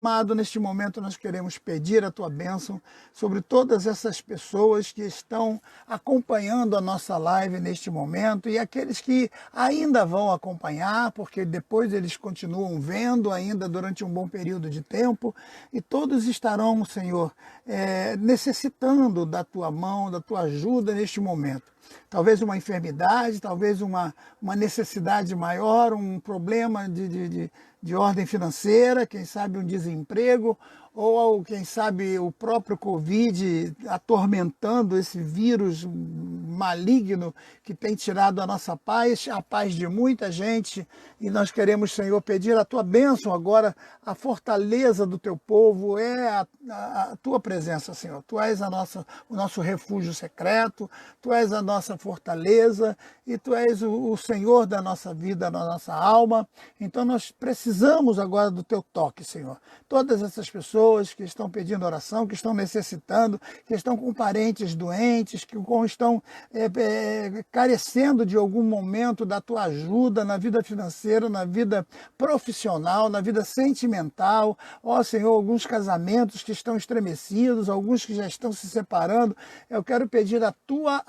Amado, neste momento nós queremos pedir a tua bênção sobre todas essas pessoas que estão acompanhando a nossa live neste momento e aqueles que ainda vão acompanhar, porque depois eles continuam vendo ainda durante um bom período de tempo, e todos estarão, Senhor, necessitando da tua mão, da tua ajuda neste momento. Talvez uma enfermidade, talvez uma necessidade maior, um problema de ordem financeira, quem sabe um desemprego, ou quem sabe o próprio Covid atormentando esse vírus maligno que tem tirado a nossa paz, a paz de muita gente. E nós queremos, Senhor, pedir a tua bênção agora, a fortaleza do teu povo, a tua presença, Senhor. Tu és o nosso refúgio secreto, tu és a nossa fortaleza e tu és o Senhor da nossa vida, da nossa alma. Então nós precisamos agora do teu toque, Senhor. Todas essas pessoas que estão pedindo oração, que estão necessitando, que estão com parentes doentes, que estão carecendo de algum momento da tua ajuda na vida financeira, na vida profissional, na vida sentimental. Ó Senhor, alguns casamentos que estão estremecidos, alguns que já estão se separando. Eu quero pedir a tua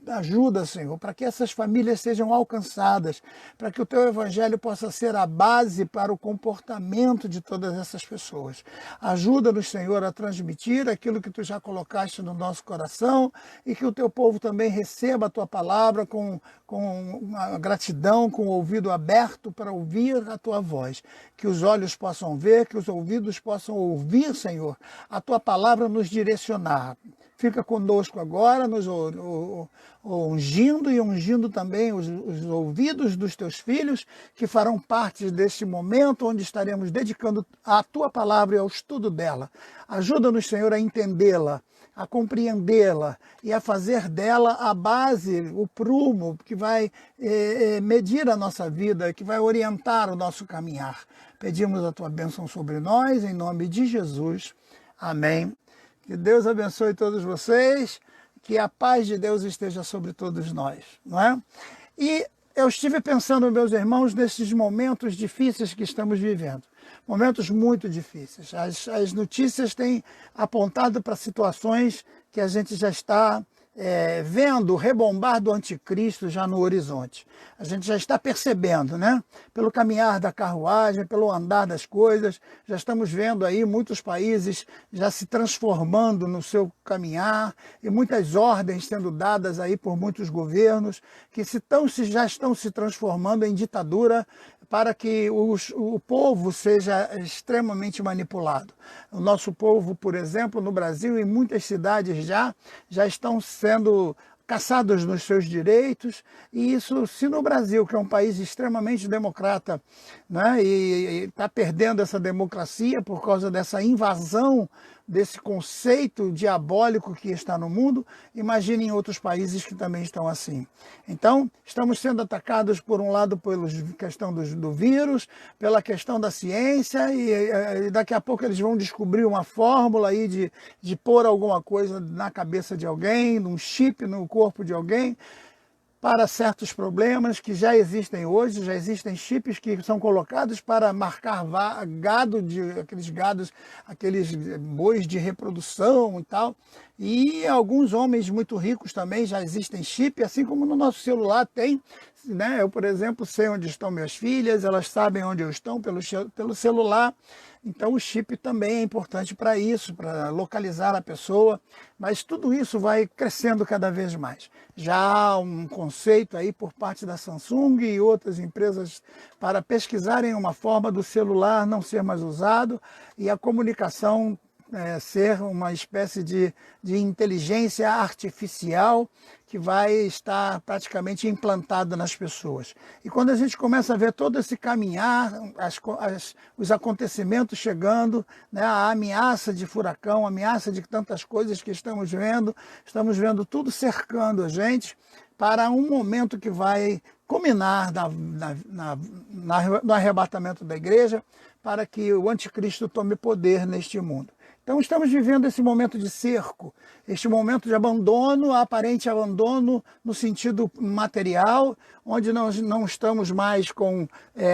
ajuda, Senhor, para que essas famílias sejam alcançadas, para que o teu evangelho possa ser a base para o comportamento de todas essas pessoas. Ajuda-nos, Senhor, a transmitir aquilo que tu já colocaste no nosso coração e que o teu povo também receba a tua palavra com uma gratidão, com o ouvido aberto para ouvir a tua voz. Que os olhos possam ver, que os ouvidos possam ouvir, Senhor, a tua palavra nos direcionar. Fica conosco agora, nos ungindo e ungindo também os ouvidos dos teus filhos, que farão parte deste momento onde estaremos dedicando a tua palavra e ao estudo dela. Ajuda-nos, Senhor, a entendê-la, a compreendê-la e a fazer dela a base, o prumo que vai medir a nossa vida, que vai orientar o nosso caminhar. Pedimos a tua bênção sobre nós, em nome de Jesus. Amém. Que Deus abençoe todos vocês, que a paz de Deus esteja sobre todos nós, não é? E eu estive pensando, meus irmãos, nesses momentos difíceis que estamos vivendo, momentos muito difíceis. As notícias têm apontado para situações que a gente já está vendo o rebombar do anticristo já no horizonte. A gente já está percebendo, né? Pelo caminhar da carruagem, pelo andar das coisas, já estamos vendo aí muitos países já se transformando no seu caminhar e muitas ordens sendo dadas aí por muitos governos que já estão se transformando em ditadura para que o povo seja extremamente manipulado. O nosso povo, por exemplo, no Brasil, em muitas cidades já estão sendo caçados nos seus direitos, e isso, se no Brasil, que é um país extremamente democrata, né, e está perdendo essa democracia por causa dessa invasão, desse conceito diabólico que está no mundo, imagine em outros países que também estão assim. Então, estamos sendo atacados, por um lado, pela questão do vírus, pela questão da ciência, e daqui a pouco eles vão descobrir uma fórmula aí de pôr alguma coisa na cabeça de alguém, num chip no corpo de alguém, para certos problemas que já existem hoje. Já existem chips que são colocados para marcar gado, aqueles bois de reprodução e tal. E alguns homens muito ricos também já existem chip, assim como no nosso celular tem, né? Eu, por exemplo, sei onde estão minhas filhas, elas sabem onde eu estou pelo celular. Então o chip também é importante para isso, para localizar a pessoa, mas tudo isso vai crescendo cada vez mais. Já há um conceito aí por parte da Samsung e outras empresas para pesquisarem uma forma do celular não ser mais usado e a comunicação ser uma espécie de inteligência artificial que vai estar praticamente implantada nas pessoas. E quando a gente começa a ver todo esse caminhar, os acontecimentos chegando, né, a ameaça de furacão, a ameaça de tantas coisas que estamos vendo tudo cercando a gente para um momento que vai culminar no arrebatamento da igreja, para que o anticristo tome poder neste mundo. Então estamos vivendo esse momento de cerco, este momento de abandono, aparente abandono no sentido material, onde nós não estamos mais com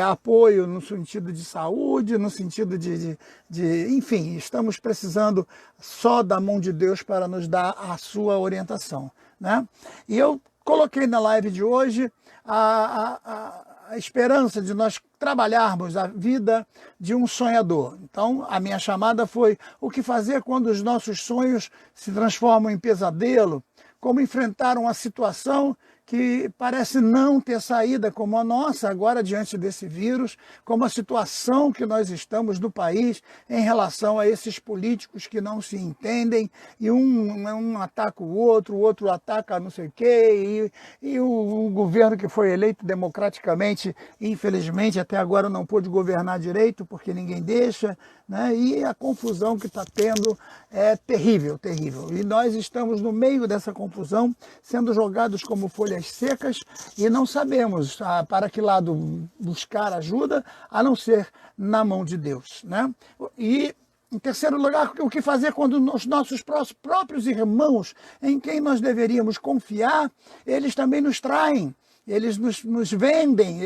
apoio no sentido de saúde, no sentido enfim, estamos precisando só da mão de Deus para nos dar a sua orientação, né? E eu coloquei na live de hoje a esperança de nós trabalharmos a vida de um sonhador. Então, a minha chamada foi o que fazer quando os nossos sonhos se transformam em pesadelo, como enfrentar uma situação que parece não ter saída, como a nossa agora diante desse vírus, como a situação que nós estamos no país em relação a esses políticos que não se entendem, e um ataca o outro ataca não sei o quê, e o governo que foi eleito democraticamente, infelizmente, até agora não pôde governar direito, porque ninguém deixa, né? E a confusão que está tendo é terrível, terrível. E nós estamos no meio dessa confusão, sendo jogados como folhas secas, e não sabemos para que lado buscar ajuda, a não ser na mão de Deus, né? E, em terceiro lugar, o que fazer quando os nossos próprios irmãos, em quem nós deveríamos confiar, eles também nos traem, eles nos vendem,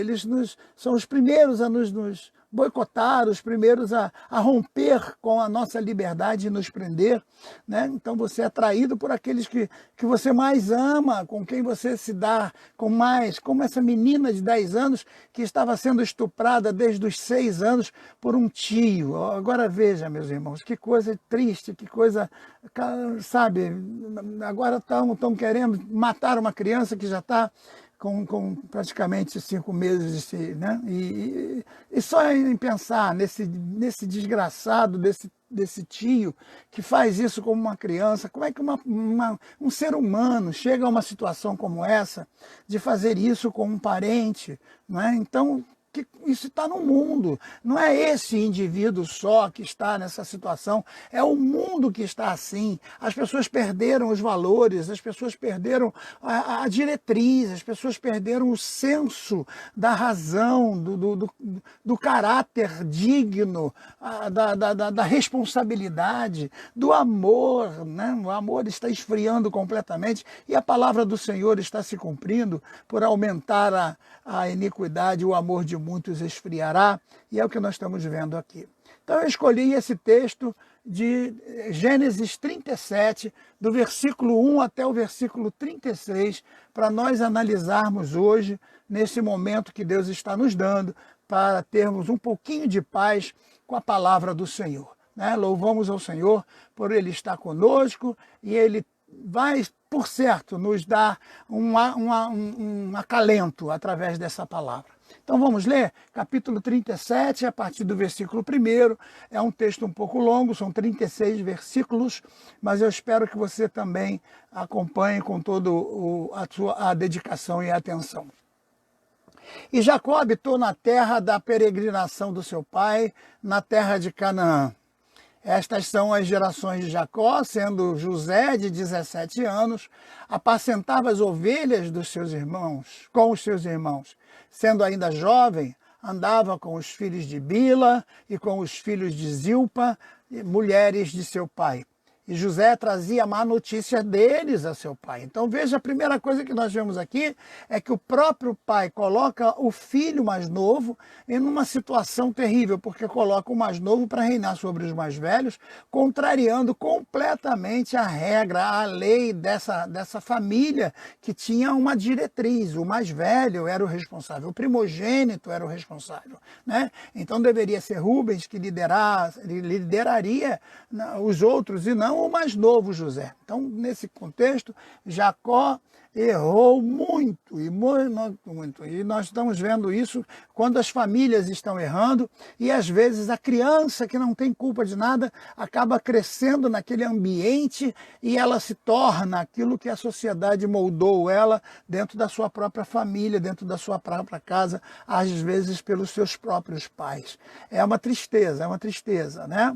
são os primeiros a nos boicotar, os primeiros a romper com a nossa liberdade e nos prender, né? Então você é traído por aqueles que você mais ama, com quem você se dá como essa menina de 10 anos que estava sendo estuprada desde os 6 anos por um tio. Agora veja, meus irmãos, que coisa triste, que coisa, sabe, agora estão querendo matar uma criança que já está com praticamente 5 meses, né? E só em pensar nesse desgraçado, desse tio que faz isso como uma criança, como é que um ser humano chega a uma situação como essa, de fazer isso com um parente, né? Então, isso está no mundo, não é esse indivíduo só que está nessa situação, é o mundo que está assim. As pessoas perderam os valores, as pessoas perderam a diretriz, as pessoas perderam o senso da razão, do caráter digno, da responsabilidade, do amor, né? O amor está esfriando completamente e a palavra do Senhor está se cumprindo. Por aumentar a iniquidade, o amor de muitos esfriará, e é o que nós estamos vendo aqui. Então eu escolhi esse texto de Gênesis 37, do versículo 1 até o versículo 36, para nós analisarmos hoje, nesse momento que Deus está nos dando, para termos um pouquinho de paz com a palavra do Senhor, né? Louvamos ao Senhor por Ele estar conosco, e Ele vai, por certo, nos dar um acalento através dessa palavra. Então vamos ler capítulo 37, a partir do versículo 1. É um texto um pouco longo, são 36 versículos, mas eu espero que você também acompanhe com toda a dedicação e a atenção. E Jacó habitou na terra da peregrinação do seu pai, na terra de Canaã. Estas são as gerações de Jacó, sendo José de 17 anos, apacentava as ovelhas dos seus irmãos, com os seus irmãos. Sendo ainda jovem, andava com os filhos de Bila e com os filhos de Zilpa, mulheres de seu pai. E José trazia má notícia deles a seu pai. Então veja, a primeira coisa que nós vemos aqui é que o próprio pai coloca o filho mais novo em uma situação terrível, porque coloca o mais novo para reinar sobre os mais velhos, contrariando completamente a regra, a lei dessa família que tinha uma diretriz. O mais velho era o responsável, o primogênito era o responsável, né? Então deveria ser Rubens que lideraria os outros e não o mais novo José. Então, nesse contexto, Jacó errou muito, e nós estamos vendo isso quando as famílias estão errando, e às vezes a criança que não tem culpa de nada acaba crescendo naquele ambiente e ela se torna aquilo que a sociedade moldou ela dentro da sua própria família, dentro da sua própria casa, às vezes pelos seus próprios pais. É uma tristeza, né?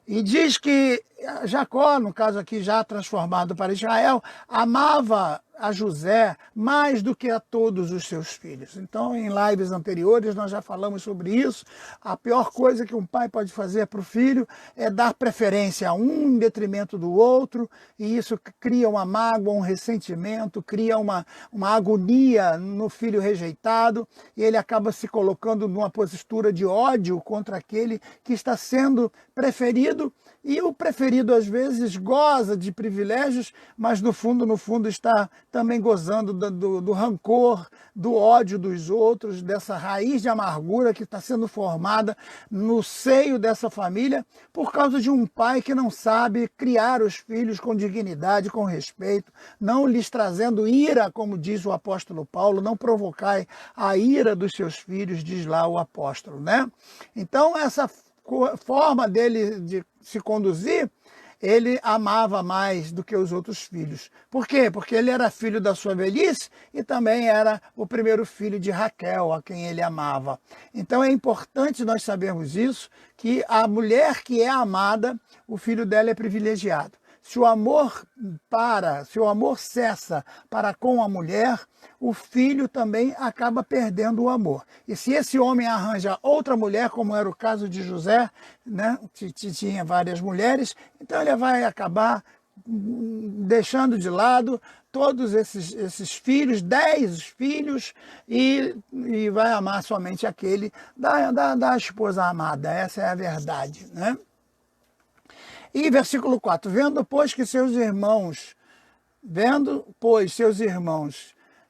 E diz que Jacó, no caso aqui já transformado para Israel, amava a José mais do que a todos os seus filhos. Então, em lives anteriores, nós já falamos sobre isso. A pior coisa que um pai pode fazer para o filho é dar preferência a um em detrimento do outro, e isso cria uma mágoa, um ressentimento, cria uma agonia no filho rejeitado, e ele acaba se colocando numa postura de ódio contra aquele que está sendo preferido. E o preferido, às vezes, goza de privilégios, mas no fundo está também gozando do rancor, do ódio dos outros, dessa raiz de amargura que está sendo formada no seio dessa família por causa de um pai que não sabe criar os filhos com dignidade, com respeito, não lhes trazendo ira, como diz o apóstolo Paulo, não provocai a ira dos seus filhos, diz lá o apóstolo, né? Então, essa forma dele de se conduzir, ele amava mais do que os outros filhos. Por quê? Porque ele era filho da sua velhice e também era o primeiro filho de Raquel, a quem ele amava. Então é importante nós sabermos isso, que a mulher que é amada, o filho dela é privilegiado. Se o amor cessa para com a mulher, o filho também acaba perdendo o amor. E se esse homem arranja outra mulher, como era o caso de José, né, que tinha várias mulheres, então ele vai acabar deixando de lado todos esses filhos, 10 filhos, e vai amar somente aquele da esposa amada. Essa é a verdade, né? E versículo 4, vendo, pois, seus irmãos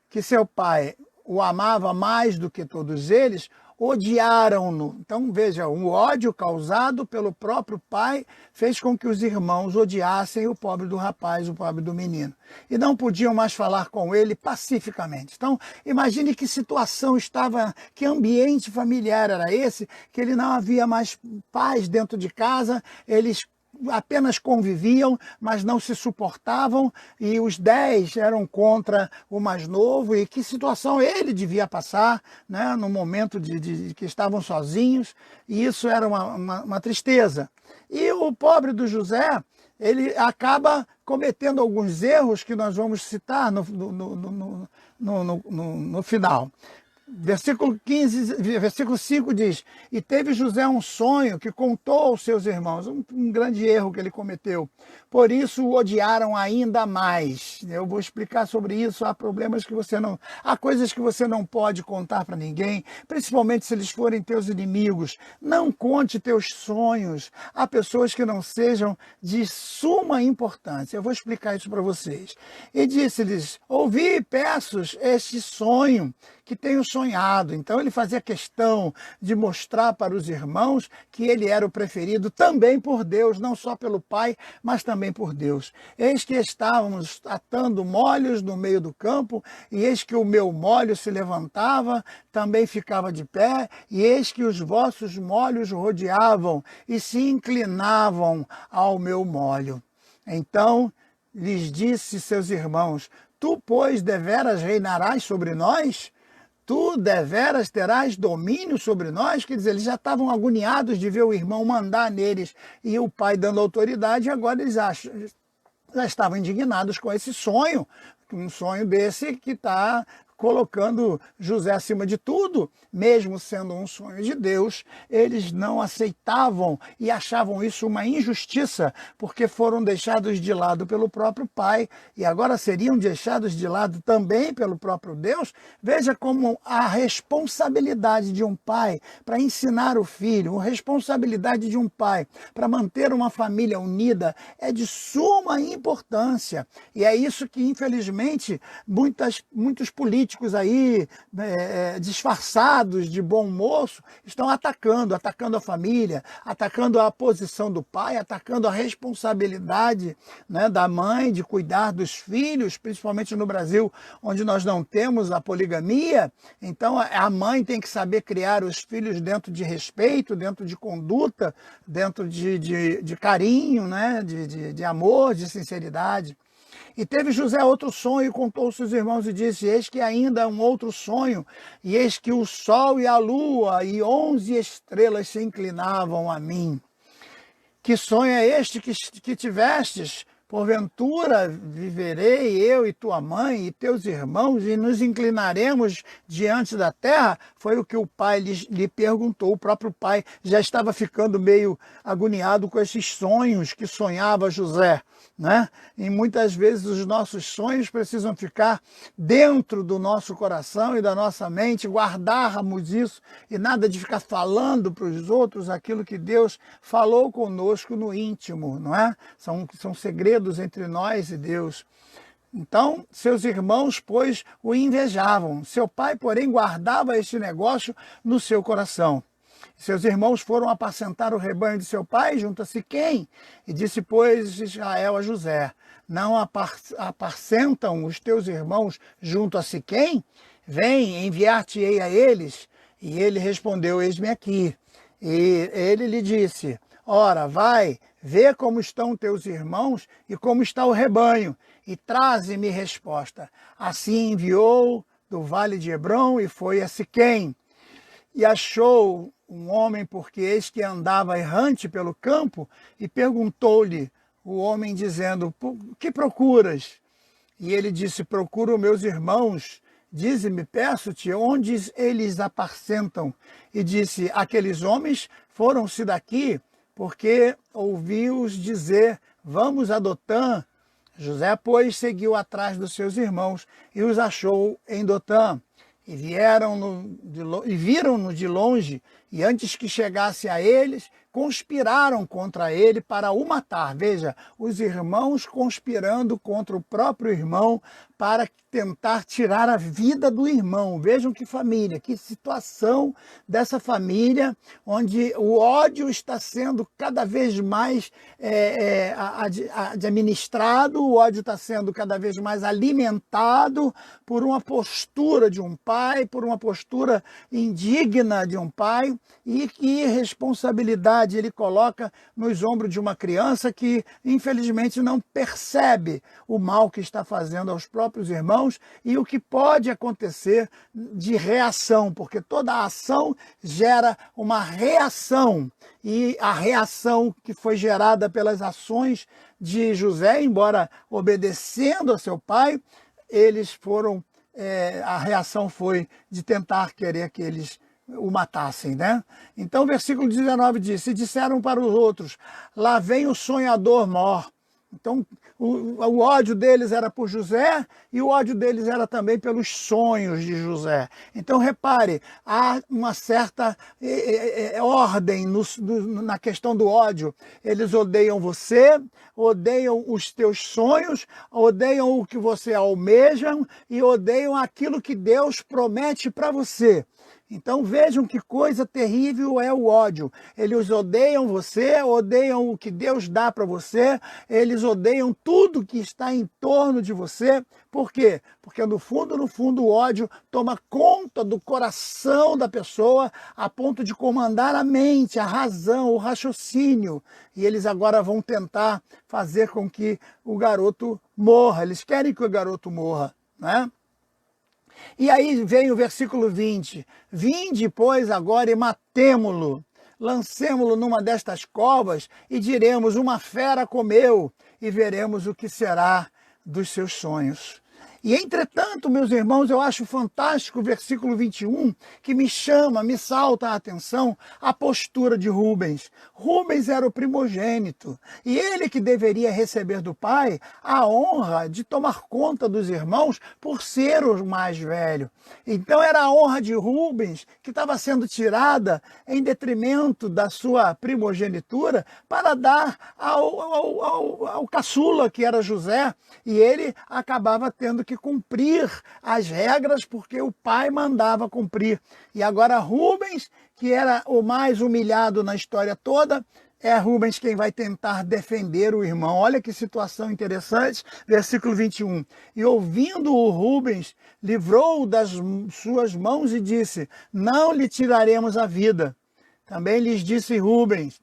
que seu pai o amava mais do que todos eles, odiaram-no. Então, veja, o ódio causado pelo próprio pai fez com que os irmãos odiassem o pobre do rapaz, o pobre do menino. E não podiam mais falar com ele pacificamente. Então, imagine que situação estava, que ambiente familiar era esse, que ele não havia mais paz dentro de casa, eles apenas conviviam, mas não se suportavam, e os 10 eram contra o mais novo, e que situação ele devia passar, né, no momento de que estavam sozinhos, e isso era uma tristeza. E o pobre do José, ele acaba cometendo alguns erros que nós vamos citar no final. Versículo 5 diz, e teve José um sonho que contou aos seus irmãos, um grande erro que ele cometeu, por isso o odiaram ainda mais. Eu vou explicar sobre isso, há coisas que você não pode contar para ninguém, principalmente se eles forem teus inimigos. Não conte teus sonhos a pessoas que não sejam de suma importância. Eu vou explicar isso para vocês. E disse-lhes, ouvi, peço-vos este sonho que tenho sonhado. Então ele fazia questão de mostrar para os irmãos que ele era o preferido também por Deus, não só pelo pai, mas também por Deus. Eis que estávamos atando molhos no meio do campo, e eis que o meu molho se levantava, também ficava de pé, e eis que os vossos molhos rodeavam e se inclinavam ao meu molho. Então lhes disse seus irmãos, tu, pois, deveras reinarás sobre nós? Tu deveras terás domínio sobre nós? Quer dizer, eles já estavam agoniados de ver o irmão mandar neles e o pai dando autoridade, e agora eles já estavam indignados com esse sonho, um sonho desse que está colocando José acima de tudo, mesmo sendo um sonho de Deus, eles não aceitavam e achavam isso uma injustiça, porque foram deixados de lado pelo próprio pai e agora seriam deixados de lado também pelo próprio Deus. Veja como a responsabilidade de um pai para ensinar o filho, a responsabilidade de um pai para manter uma família unida é de suma importância. E é isso que, infelizmente, muitos políticos aí, disfarçados de bom moço, estão atacando a família, atacando a posição do pai, atacando a responsabilidade, né, da mãe de cuidar dos filhos, principalmente no Brasil, onde nós não temos a poligamia. Então a mãe tem que saber criar os filhos dentro de respeito, dentro de conduta, dentro de carinho, né, de amor, de sinceridade. E teve José outro sonho, e contou aos seus irmãos e disse, eis que ainda um outro sonho, e eis que o sol e a lua e 11 estrelas se inclinavam a mim. Que sonho é este que tivestes? Porventura viverei eu e tua mãe e teus irmãos e nos inclinaremos diante da terra? Foi o que o pai lhe perguntou. O próprio pai já estava ficando meio agoniado com esses sonhos que sonhava José, né? E muitas vezes os nossos sonhos precisam ficar dentro do nosso coração e da nossa mente, guardarmos isso e nada de ficar falando para os outros aquilo que Deus falou conosco no íntimo, não é? São segredos entre nós e Deus. Então, seus irmãos, pois, o invejavam. Seu pai, porém, guardava este negócio no seu coração. Seus irmãos foram apacentar o rebanho de seu pai junto a Siquém, e disse, pois, Israel a José, não apacentam os teus irmãos junto a Siquém? Vem, enviar-te-ei a eles. E ele respondeu, eis-me aqui. E ele lhe disse, ora, vai, vê como estão teus irmãos e como está o rebanho, e traze-me resposta. Assim enviou do vale de Hebrom e foi a Siquém. E achou um homem, porque eis que andava errante pelo campo, e perguntou-lhe o homem, dizendo, que procuras? E ele disse, procuro meus irmãos. Dize-me, peço-te, onde eles apacentam? E disse, aqueles homens foram-se daqui, porque ouvi-os dizer, vamos a Dotã. José, pois, seguiu atrás dos seus irmãos e os achou em Dotã. E viram-no de longe, e antes que chegasse a eles, conspiraram contra ele para o matar. Veja, os irmãos conspirando contra o próprio irmão para tentar tirar a vida do irmão. Vejam que família, que situação dessa família, onde o ódio está sendo cada vez mais administrado, o ódio está sendo cada vez mais alimentado por uma postura de um pai, por uma postura indigna de um pai, e que responsabilidade ele coloca nos ombros de uma criança que, infelizmente, não percebe o mal que está fazendo aos próprios irmãos e o que pode acontecer de reação, porque toda ação gera uma reação, e a reação que foi gerada pelas ações de José, embora obedecendo a seu pai, eles foram, a reação foi de tentar querer que eles o matassem, né? Então, versículo 19 diz, se disseram para os outros, lá vem o sonhador mor. Então, o ódio deles era por José e o ódio deles era também pelos sonhos de José. Então, repare, há uma certa ordem na questão do ódio. Eles odeiam você, odeiam os teus sonhos, odeiam o que você almeja e odeiam aquilo que Deus promete para você. Então vejam que coisa terrível é o ódio. Eles odeiam você, odeiam o que Deus dá para você, eles odeiam tudo que está em torno de você. Por quê? Porque no fundo, o ódio toma conta do coração da pessoa a ponto de comandar a mente, a razão, o raciocínio. E eles agora vão tentar fazer com que o garoto morra. Eles querem que o garoto morra, né? E aí vem o versículo 20. Vinde, pois, agora e matemo-lo. Lancemo-lo numa destas covas e diremos, uma fera comeu, e veremos o que será dos seus sonhos. E, entretanto, meus irmãos, eu acho fantástico o versículo 21, que me salta a atenção, a postura de Rubens. Rubens era o primogênito, e ele que deveria receber do pai a honra de tomar conta dos irmãos por ser o mais velho. Então era a honra de Rubens que estava sendo tirada em detrimento da sua primogenitura para dar ao caçula, que era José, e ele acabava tendo que cumprir as regras porque o pai mandava cumprir. E agora Rubens, que era o mais humilhado na história toda, é Rubens quem vai tentar defender o irmão. Olha que situação interessante, versículo 21. E ouvindo-o Rubens, livrou-o das suas mãos e disse, não lhe tiraremos a vida. Também lhes disse Rubens,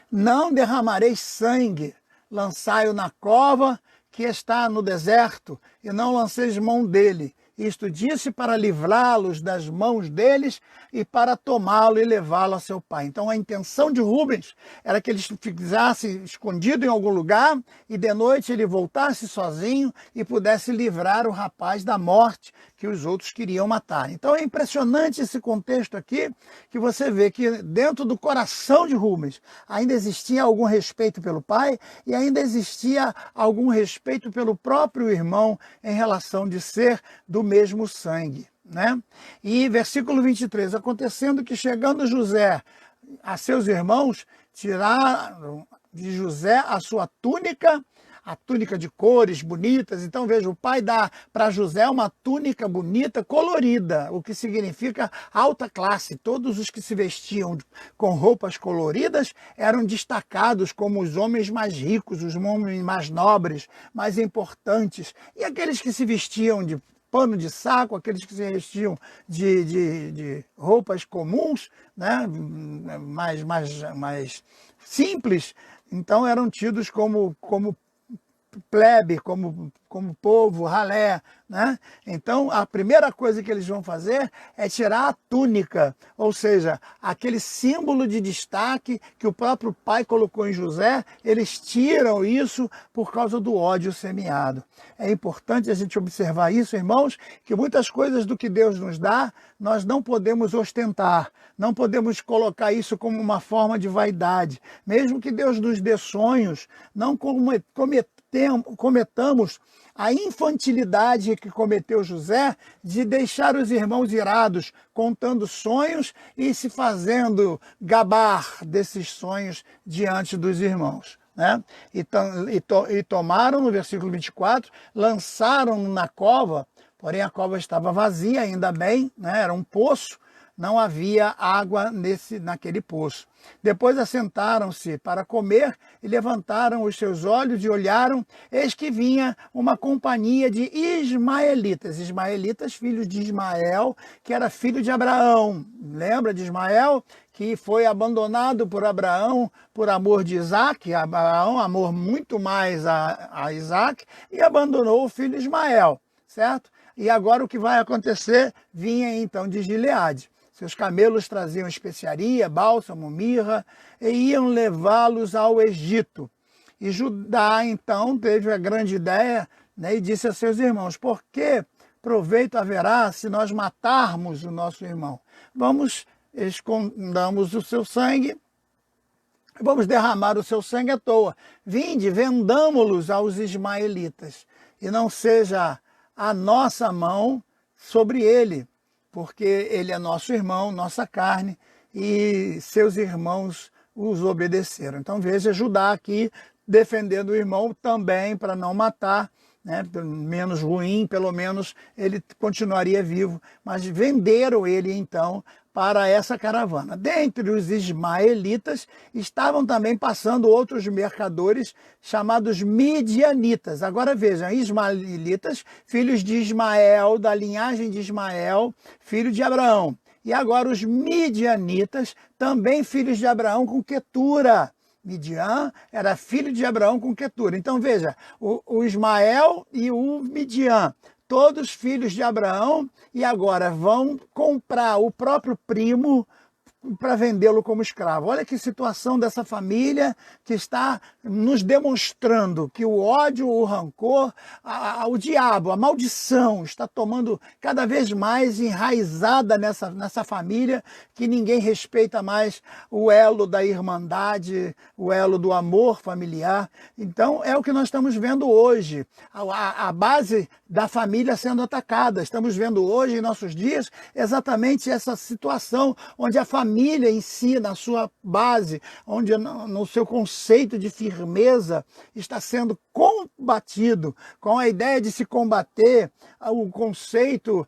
não derramareis sangue, lançai-o na cova que está no deserto, e não lanceis mão dele, Isto disse para livrá-los das mãos deles e para tomá-lo e levá-lo a seu pai. Então a intenção de Rubens era que ele ficasse escondido em algum lugar e de noite ele voltasse sozinho e pudesse livrar o rapaz da morte que os outros queriam matar. Então é impressionante esse contexto aqui, que você vê que dentro do coração de Rubens ainda existia algum respeito pelo pai e ainda existia algum respeito pelo próprio irmão em relação de ser do mesmo sangue, né? E versículo 23, acontecendo que chegando José a seus irmãos, tiraram de José a sua túnica, a túnica de cores bonitas. Então veja, o pai dá para José uma túnica bonita, colorida, o que significa alta classe. Todos os que se vestiam com roupas coloridas eram destacados como os homens mais ricos, os homens mais nobres, mais importantes. E aqueles que se vestiam de pano de saco, aqueles que se vestiam de roupas comuns, né, mais simples, então eram tidos como plebe, como povo, ralé, né? Então, a primeira coisa que eles vão fazer é tirar a túnica, ou seja, aquele símbolo de destaque que o próprio pai colocou em José, eles tiram isso por causa do ódio semeado. É importante a gente observar isso, irmãos, que muitas coisas do que Deus nos dá, nós não podemos ostentar, não podemos colocar isso como uma forma de vaidade. Mesmo que Deus nos dê sonhos, não cometamos a infantilidade que cometeu José de deixar os irmãos irados contando sonhos e se fazendo gabar desses sonhos diante dos irmãos, né? E tomaram, no versículo 24, lançaram na cova, porém a cova estava vazia, ainda bem, né? Era um poço, não havia água naquele poço. Depois assentaram-se para comer e levantaram os seus olhos e olharam, eis que vinha uma companhia de ismaelitas. Ismaelitas, filhos de Ismael, que era filho de Abraão. Lembra de Ismael? Que foi abandonado por Abraão por amor de Isaac. Abraão amou muito mais a Isaac e abandonou o filho Ismael, certo? E agora o que vai acontecer? Vinha então de Gileade. Seus camelos traziam especiaria, bálsamo, mirra, e iam levá-los ao Egito. E Judá, então, teve a grande ideia, né, e disse a seus irmãos, por que proveito haverá se nós matarmos o nosso irmão? Escondamos o seu sangue, vamos derramar o seu sangue à toa. Vinde, vendamo-los aos ismaelitas, e não seja a nossa mão sobre ele, porque ele é nosso irmão, nossa carne, e seus irmãos os obedeceram. Então veja Judá aqui defendendo o irmão também para não matar, né? Menos ruim, pelo menos ele continuaria vivo, mas venderam ele então para essa caravana. Dentre os ismaelitas estavam também passando outros mercadores chamados midianitas. Agora vejam, ismaelitas, filhos de Ismael, da linhagem de Ismael, filho de Abraão. E agora os midianitas, também filhos de Abraão com Quetura. Midian era filho de Abraão com Quetura. Então veja, o Ismael e o Midian, todos filhos de Abraão, e agora vão comprar o próprio primo para vendê-lo como escravo. Olha que situação dessa família que está nos demonstrando que o ódio, o rancor, o diabo, a maldição está tomando cada vez mais enraizada nessa família, que ninguém respeita mais o elo da irmandade, o elo do amor familiar. Então é o que nós estamos vendo hoje, a base da família sendo atacada. Estamos vendo hoje, em nossos dias, exatamente essa situação onde a família em si, na sua base, onde no seu conceito de firmeza, está sendo combatido, com a ideia de se combater o conceito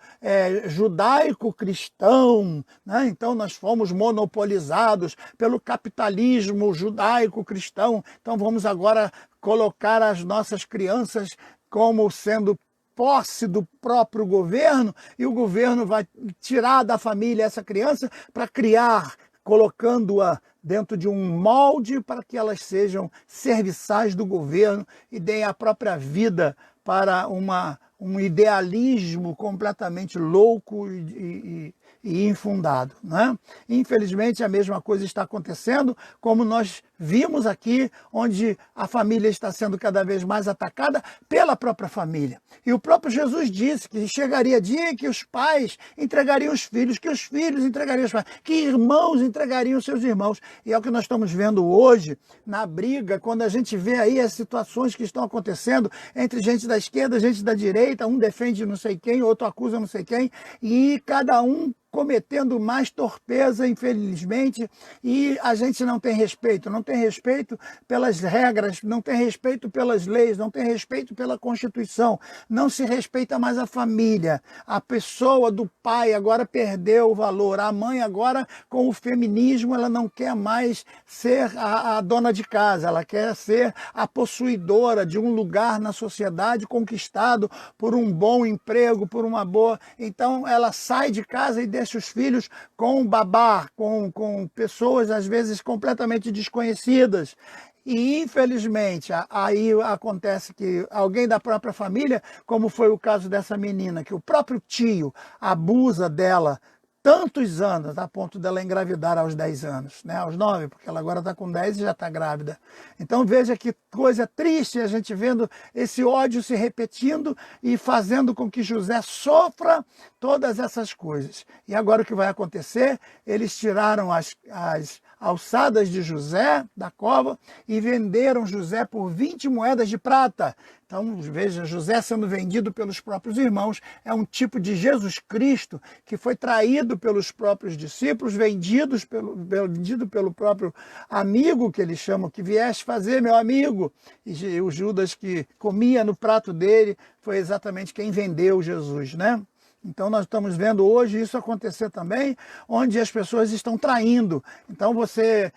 judaico-cristão, né? Então nós fomos monopolizados pelo capitalismo judaico-cristão, então vamos agora colocar as nossas crianças como sendo posse do próprio governo, e o governo vai tirar da família essa criança para criar, colocando-a dentro de um molde para que elas sejam serviçais do governo e deem a própria vida para uma um idealismo completamente louco e infundado, né? Infelizmente, a mesma coisa está acontecendo, como nós vimos aqui, onde a família está sendo cada vez mais atacada pela própria família. E o próprio Jesus disse que chegaria dia que os pais entregariam os filhos, que os filhos entregariam os pais, que irmãos entregariam os seus irmãos. E é o que nós estamos vendo hoje na briga, quando a gente vê aí as situações que estão acontecendo entre gente da esquerda, gente da direita, um defende não sei quem, outro acusa não sei quem, e cada um cometendo mais torpeza, infelizmente, e a gente não tem respeito pelas regras, não tem respeito pelas leis, não tem respeito pela Constituição, não se respeita mais a família. A pessoa do pai agora perdeu o valor, a mãe agora, com o feminismo, ela não quer mais ser a dona de casa, ela quer ser a possuidora de um lugar na sociedade conquistado por um bom emprego, por uma boa... Então, ela sai de casa e deixa os filhos com babá, com pessoas às vezes completamente desconhecidas. E infelizmente aí acontece que alguém da própria família, como foi o caso dessa menina, que o próprio tio abusa dela tantos anos, a ponto dela engravidar aos 10 anos, né? Aos 9, porque ela agora está com 10 e já está grávida. Então veja que coisa triste a gente vendo esse ódio se repetindo e fazendo com que José sofra todas essas coisas. E agora o que vai acontecer? Eles tiraram as alçadas de José da cova e venderam José por 20 moedas de prata. Então, veja, José sendo vendido pelos próprios irmãos, é um tipo de Jesus Cristo que foi traído pelos próprios discípulos, vendido pelo próprio amigo que eles chamam, que vieste fazer meu amigo. E o Judas que comia no prato dele foi exatamente quem vendeu Jesus, né? Então nós estamos vendo hoje isso acontecer também, onde as pessoas estão traindo. Então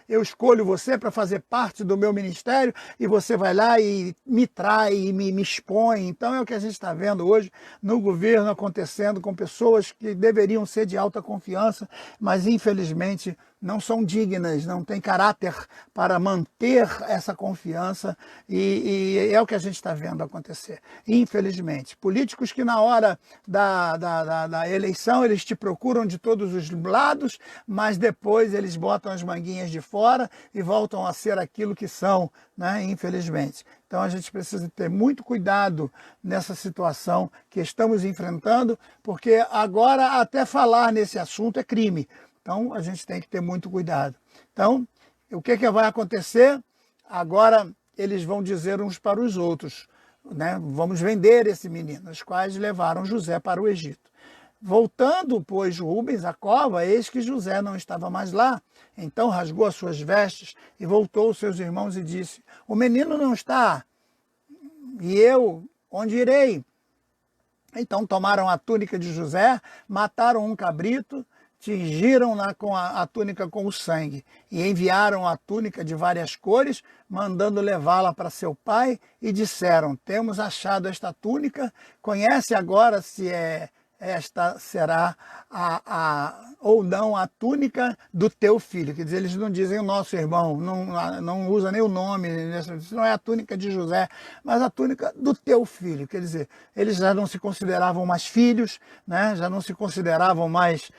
eu escolho você para fazer parte do meu ministério e você vai lá e me trai, e me expõe. Então é o que a gente está vendo hoje no governo acontecendo com pessoas que deveriam ser de alta confiança, mas infelizmente não são dignas, não têm caráter para manter essa confiança e é o que a gente está vendo acontecer, infelizmente. Políticos que na hora da eleição eles te procuram de todos os lados, mas depois eles botam as manguinhas de fora e voltam a ser aquilo que são, né? Infelizmente. Então a gente precisa ter muito cuidado nessa situação que estamos enfrentando, porque agora até falar nesse assunto é crime. Então, a gente tem que ter muito cuidado. Então, o que vai acontecer? Agora, eles vão dizer uns para os outros, né? Vamos vender esse menino, os quais levaram José para o Egito. Voltando, pois, Rubens à cova, eis que José não estava mais lá. Então, rasgou as suas vestes e voltou aos seus irmãos e disse, o menino não está, e eu, onde irei? Então, tomaram a túnica de José, mataram um cabrito, tingiram-na com a túnica com o sangue e enviaram a túnica de várias cores, mandando levá-la para seu pai e disseram, temos achado esta túnica, conhece agora se esta será ou não a túnica do teu filho. Quer dizer, eles não dizem o nosso irmão, não usa nem o nome, isso não é a túnica de José, mas a túnica do teu filho. Quer dizer, eles já não se consideravam mais filhos, né? Já não se consideravam mais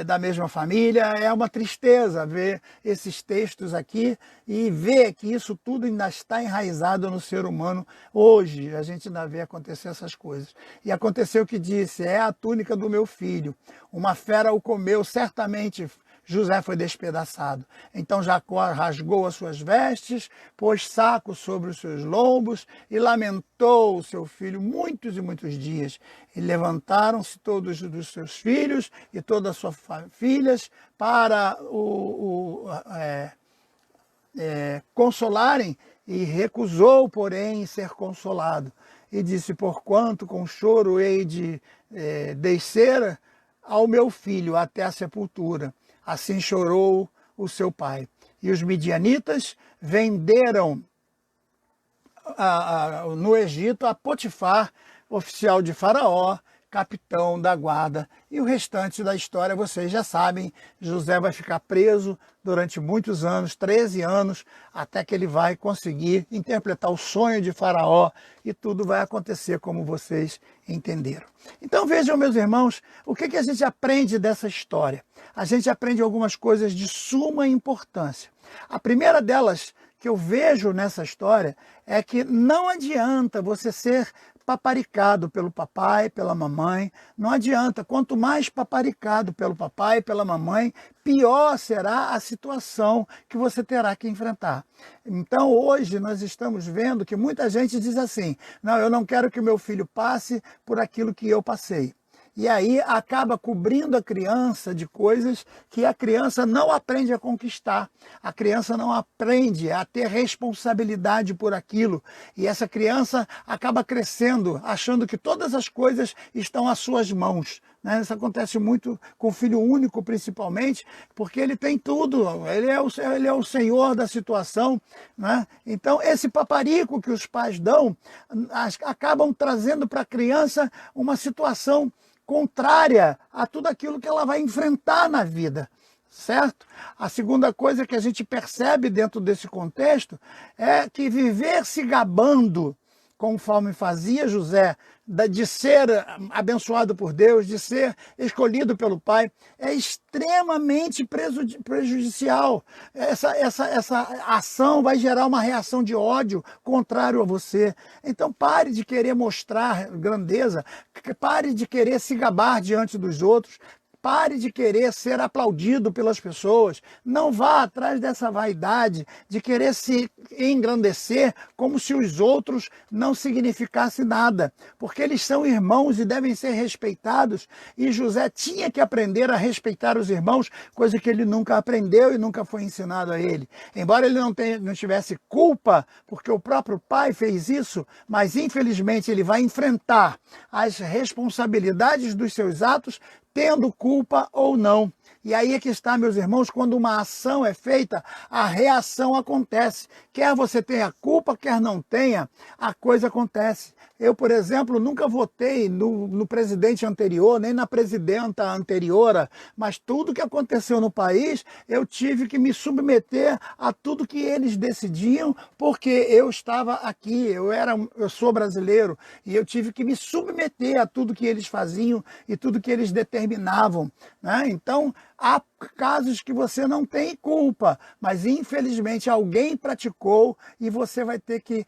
da mesma família. É uma tristeza ver esses textos aqui e ver que isso tudo ainda está enraizado no ser humano. Hoje a gente ainda vê acontecer essas coisas. E aconteceu o que disse, é a túnica do meu filho. Uma fera o comeu, certamente José foi despedaçado. Então Jacó rasgou as suas vestes, pôs saco sobre os seus lombos e lamentou o seu filho muitos e muitos dias. E levantaram-se todos os seus filhos e todas as suas filhas para consolarem, e recusou, porém, ser consolado. E disse, porquanto com choro hei de descer ao meu filho até a sepultura. Assim chorou o seu pai. E os midianitas venderam no Egito a Potifar, oficial de Faraó, capitão da guarda. E o restante da história vocês já sabem, José vai ficar preso durante muitos anos, 13 anos, até que ele vai conseguir interpretar o sonho de Faraó e tudo vai acontecer como vocês entenderam. Então vejam, meus irmãos, o que a gente aprende dessa história? A gente aprende algumas coisas de suma importância. A primeira delas que eu vejo nessa história é que não adianta você ser paparicado pelo papai, pela mamãe, não adianta. Quanto mais paparicado pelo papai, pela mamãe, pior será a situação que você terá que enfrentar. Então hoje nós estamos vendo que muita gente diz assim, não, eu não quero que meu filho passe por aquilo que eu passei. E aí acaba cobrindo a criança de coisas que a criança não aprende a conquistar. A criança não aprende a ter responsabilidade por aquilo. E essa criança acaba crescendo, achando que todas as coisas estão às suas mãos. Isso acontece muito com o filho único, principalmente, porque ele tem tudo, ele é o senhor da situação. Então, esse paparico que os pais dão, acabam trazendo para a criança uma situação contrária a tudo aquilo que ela vai enfrentar na vida, certo? A segunda coisa que a gente percebe dentro desse contexto é que viver se gabando, conforme fazia José, de ser abençoado por Deus, de ser escolhido pelo Pai, é extremamente prejudicial. Essa ação vai gerar uma reação de ódio contrário a você. Então pare de querer mostrar grandeza, pare de querer se gabar diante dos outros, pare de querer ser aplaudido pelas pessoas. Não vá atrás dessa vaidade de querer se engrandecer como se os outros não significassem nada. Porque eles são irmãos e devem ser respeitados. E José tinha que aprender a respeitar os irmãos, coisa que ele nunca aprendeu e nunca foi ensinado a ele. Embora ele não tivesse culpa, porque o próprio pai fez isso, mas infelizmente ele vai enfrentar as responsabilidades dos seus atos, tendo culpa ou não. E aí é que está, meus irmãos, quando uma ação é feita, a reação acontece. Quer você tenha culpa, quer não tenha, a coisa acontece. Eu, por exemplo, nunca votei no presidente anterior, nem na presidenta anterior, mas tudo que aconteceu no país, eu tive que me submeter a tudo que eles decidiam, porque eu estava aqui, eu sou brasileiro, e eu tive que me submeter a tudo que eles faziam e tudo que eles determinavam. Então, há casos que você não tem culpa, mas infelizmente alguém praticou e você vai ter que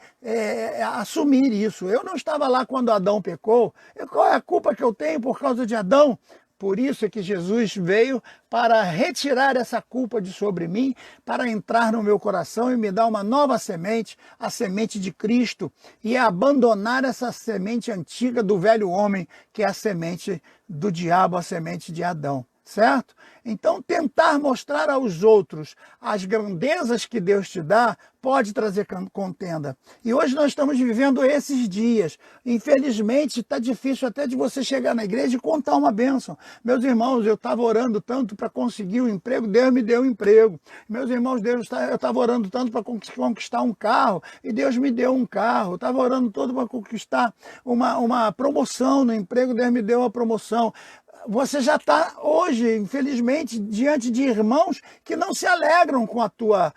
assumir isso. Eu não estava lá quando Adão pecou. Qual é a culpa que eu tenho por causa de Adão? Por isso é que Jesus veio para retirar essa culpa de sobre mim, para entrar no meu coração e me dar uma nova semente, a semente de Cristo, e abandonar essa semente antiga do velho homem, que é a semente do diabo, a semente de Adão. Certo? Então, tentar mostrar aos outros as grandezas que Deus te dá pode trazer contenda. E hoje nós estamos vivendo esses dias. Infelizmente, está difícil até de você chegar na igreja e contar uma bênção. Meus irmãos, eu estava orando tanto para conseguir um emprego, Deus me deu um emprego. Meus irmãos, eu estava orando tanto para conquistar um carro, e Deus me deu um carro. Eu estava orando todo para conquistar uma promoção no emprego, Deus me deu uma promoção. Você já está hoje, infelizmente, diante de irmãos que não se alegram com a tua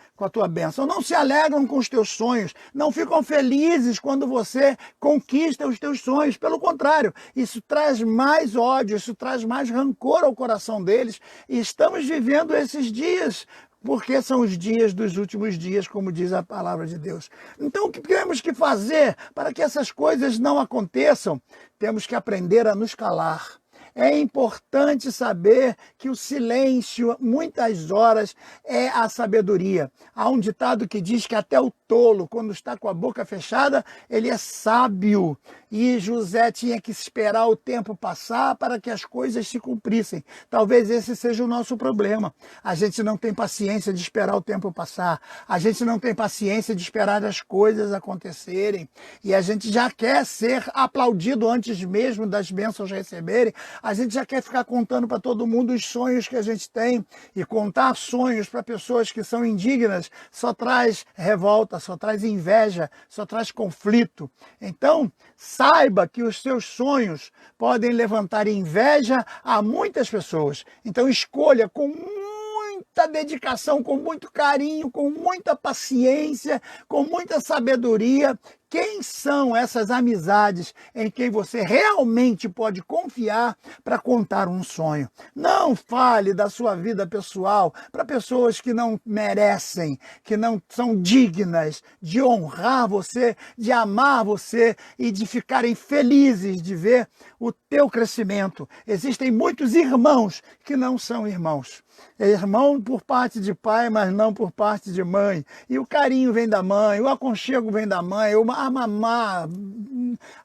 bênção, não se alegram com os teus sonhos, não ficam felizes quando você conquista os teus sonhos. Pelo contrário, isso traz mais ódio, isso traz mais rancor ao coração deles. E estamos vivendo esses dias, porque são os dias dos últimos dias, como diz a palavra de Deus. Então, o que temos que fazer para que essas coisas não aconteçam? Temos que aprender a nos calar. É importante saber que o silêncio, muitas horas, é a sabedoria. Há um ditado que diz que até o tolo, quando está com a boca fechada, ele é sábio. E José tinha que esperar o tempo passar para que as coisas se cumprissem. Talvez esse seja o nosso problema. A gente não tem paciência de esperar o tempo passar. A gente não tem paciência de esperar as coisas acontecerem. E a gente já quer ser aplaudido antes mesmo das bênçãos receberem. a gente já quer ficar contando para todo mundo os sonhos que a gente tem, e contar sonhos para pessoas que são indignas só traz revolta, só traz inveja, só traz conflito. Então, saiba que os seus sonhos podem levantar inveja a muitas pessoas. Então, escolha com muita dedicação, com muito carinho, com muita paciência, com muita sabedoria, quem são essas amizades em quem você realmente pode confiar para contar um sonho. Não fale da sua vida pessoal para pessoas que não merecem, que não são dignas de honrar você, de amar você e de ficarem felizes de ver o teu crescimento. Existem muitos irmãos que não são irmãos. É irmão por parte de pai, mas não por parte de mãe. E o carinho vem da mãe, o aconchego vem da mãe, a mamar,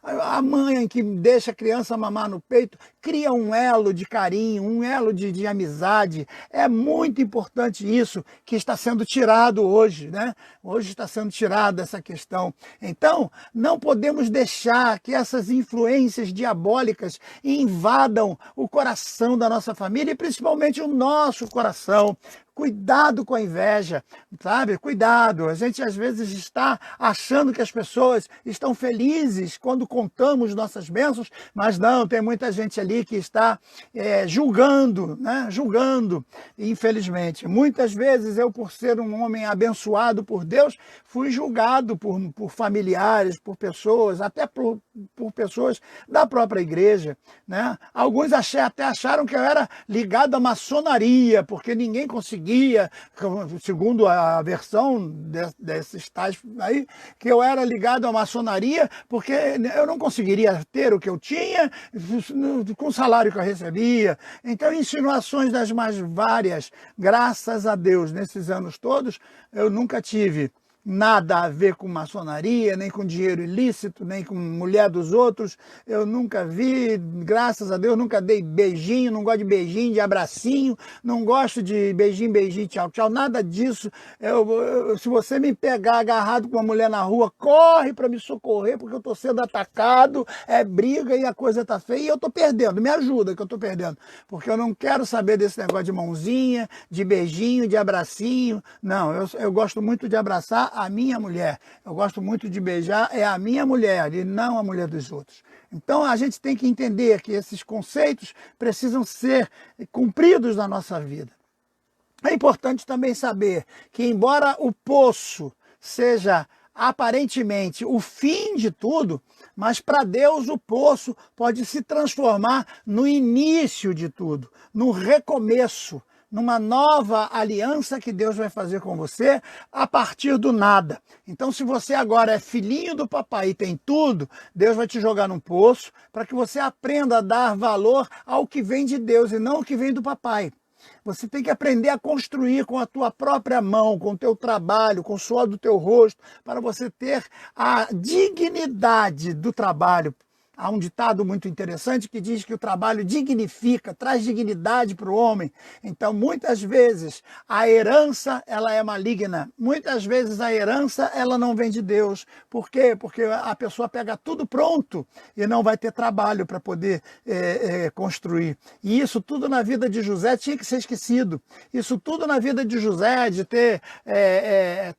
a mãe que deixa a criança mamar no peito, cria um elo de carinho, um elo de amizade. É muito importante isso que está sendo tirado hoje, né? Hoje está sendo tirado essa questão. Então, não podemos deixar que essas influências diabólicas invadam o coração da nossa família e principalmente o nosso coração. Cuidado com a inveja, sabe? Cuidado. A gente às vezes está achando que as pessoas estão felizes quando contamos nossas bênçãos, mas não, tem muita gente ali que está julgando, né? Julgando, infelizmente. Muitas vezes eu, por ser um homem abençoado por Deus, fui julgado por familiares, por pessoas, até por pessoas da própria igreja, né? Alguns até acharam que eu era ligado à maçonaria, porque ninguém conseguia, segundo a versão desses tais aí, que eu era ligado à maçonaria, porque eu não conseguiria ter o que eu tinha com o salário que eu recebia. Então, insinuações das mais várias. Graças a Deus, nesses anos todos, eu nunca tive nada a ver com maçonaria, nem com dinheiro ilícito, nem com mulher dos outros. Eu nunca vi, graças a Deus, nunca dei beijinho, não gosto de beijinho, de abracinho, não gosto de beijinho, beijinho, tchau, tchau, nada disso. Se você me pegar agarrado com uma mulher na rua, corre para me socorrer, porque eu estou sendo atacado, é briga e a coisa tá feia e eu estou perdendo. Me ajuda que eu estou perdendo, porque eu não quero saber desse negócio de mãozinha, de beijinho, de abracinho. Não, eu gosto muito de abraçar a minha mulher. Eu gosto muito de beijar a minha mulher e não a mulher dos outros. Então a gente tem que entender que esses conceitos precisam ser cumpridos na nossa vida. É importante também saber que, embora o poço seja aparentemente o fim de tudo, mas para Deus o poço pode se transformar no início de tudo, no recomeço, numa nova aliança que Deus vai fazer com você a partir do nada. Então, se você agora é filhinho do papai e tem tudo, Deus vai te jogar num poço para que você aprenda a dar valor ao que vem de Deus e não ao que vem do papai. Você tem que aprender a construir com a tua própria mão, com o teu trabalho, com o suor do teu rosto, para você ter a dignidade do trabalho. Há um ditado muito interessante que diz que o trabalho dignifica, traz dignidade para o homem. Então, muitas vezes, a herança ela é maligna. Muitas vezes, a herança ela não vem de Deus. Por quê? Porque a pessoa pega tudo pronto e não vai ter trabalho para poder construir. E isso tudo na vida de José tinha que ser esquecido. Isso tudo na vida de José, de ter